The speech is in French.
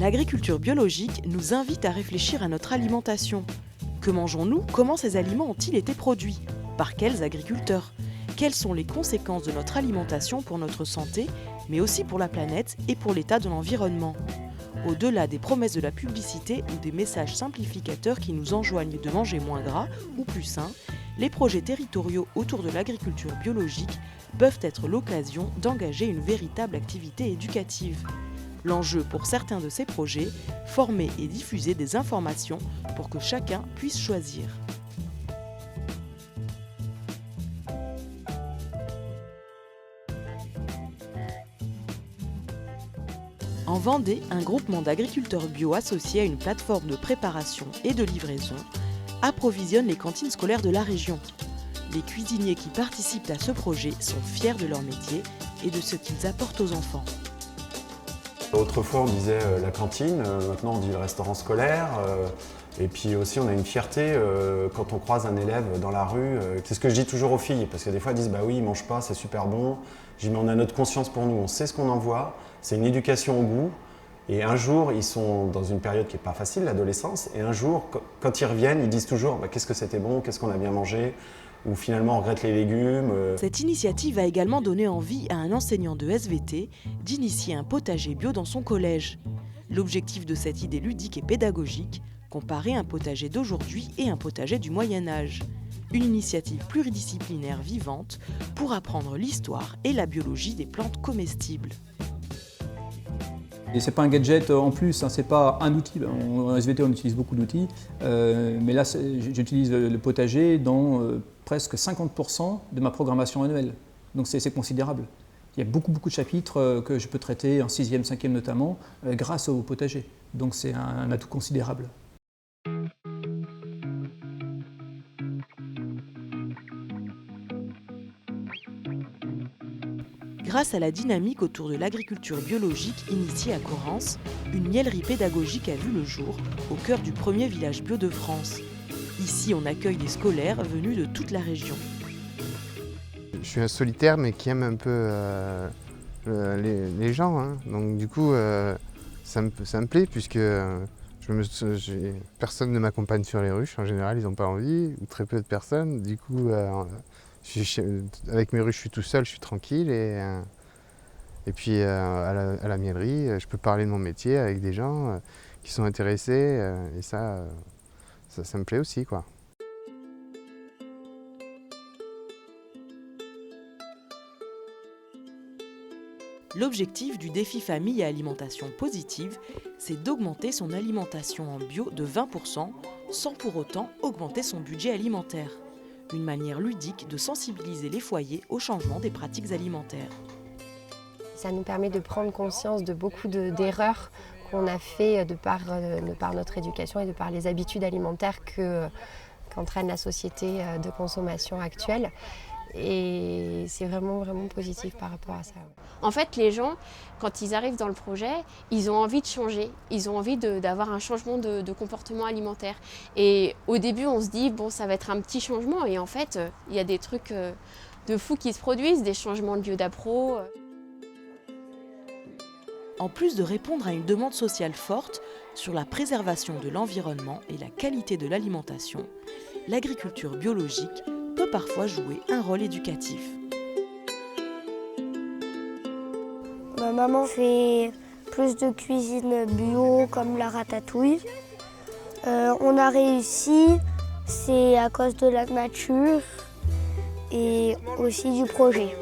L'agriculture biologique nous invite à réfléchir à notre alimentation. Que mangeons-nous? Comment ces aliments ont-ils été produits? Par quels agriculteurs? Quelles sont les conséquences de notre alimentation pour notre santé, mais aussi pour la planète et pour l'état de l'environnement? Au-delà des promesses de la publicité ou des messages simplificateurs qui nous enjoignent de manger moins gras ou plus sain, les projets territoriaux autour de l'agriculture biologique peuvent être l'occasion d'engager une véritable activité éducative. L'enjeu pour certains de ces projets, former et diffuser des informations pour que chacun puisse choisir. En Vendée, un groupement d'agriculteurs bio associé à une plateforme de préparation et de livraison approvisionne les cantines scolaires de la région. Les cuisiniers qui participent à ce projet sont fiers de leur métier et de ce qu'ils apportent aux enfants. Autrefois on disait la cantine, maintenant on dit le restaurant scolaire. Et puis aussi on a une fierté quand on croise un élève dans la rue. C'est ce que je dis toujours aux filles, parce que des fois elles disent bah oui, ils mangent pas, c'est super bon. Je dis mais on a notre conscience pour nous, on sait ce qu'on envoie, c'est une éducation au goût. Et un jour, ils sont dans une période qui n'est pas facile, l'adolescence, et un jour, quand ils reviennent, ils disent toujours bah, qu'est-ce que c'était bon, qu'est-ce qu'on a bien mangé, ou finalement on regrette les légumes. Cette initiative a également donné envie à un enseignant de SVT d'initier un potager bio dans son collège. L'objectif de cette idée ludique et pédagogique, comparer un potager d'aujourd'hui et un potager du Moyen-Âge. Une initiative pluridisciplinaire vivante pour apprendre l'histoire et la biologie des plantes comestibles. Et c'est pas un gadget en plus, hein, c'est pas un outil. En SVT, on utilise beaucoup d'outils, mais là, j'utilise le potager dans presque 50% de ma programmation annuelle. Donc c'est considérable. Il y a beaucoup de chapitres que je peux traiter en 6e, 5e notamment, grâce au potager. Donc c'est un atout considérable. Grâce à la dynamique autour de l'agriculture biologique initiée à Correns, une mielerie pédagogique a vu le jour au cœur du premier village bio de France. Ici, on accueille des scolaires venus de toute la région. Je suis un solitaire mais qui aime un peu les gens, hein. Donc du coup ça me plaît puisque personne ne m'accompagne sur les ruches. En général, ils n'ont pas envie, ou très peu de personnes. Du coup, avec mes ruches, je suis tout seul, je suis tranquille. Et puis à la mielerie, je peux parler de mon métier avec des gens qui sont intéressés. Et ça me plaît aussi, quoi. L'objectif du défi famille et alimentation positive, c'est d'augmenter son alimentation en bio de 20%, sans pour autant augmenter son budget alimentaire. Une manière ludique de sensibiliser les foyers au changement des pratiques alimentaires. Ça nous permet de prendre conscience de beaucoup d'erreurs qu'on a fait de par notre éducation et de par les habitudes alimentaires qu'entraîne la société de consommation actuelle. Et c'est vraiment positif par rapport à ça. En fait, les gens, quand ils arrivent dans le projet, ils ont envie de changer. Ils ont envie d'avoir un changement de comportement alimentaire. Et au début, on se dit, bon, ça va être un petit changement. Et en fait, il y a des trucs de fous qui se produisent, des changements de lieu d'appro. En plus de répondre à une demande sociale forte sur la préservation de l'environnement et la qualité de l'alimentation, l'agriculture biologique peut parfois jouer un rôle éducatif. Ma maman fait plus de cuisine bio comme la ratatouille. On a réussi, c'est à cause de la nature et aussi du projet.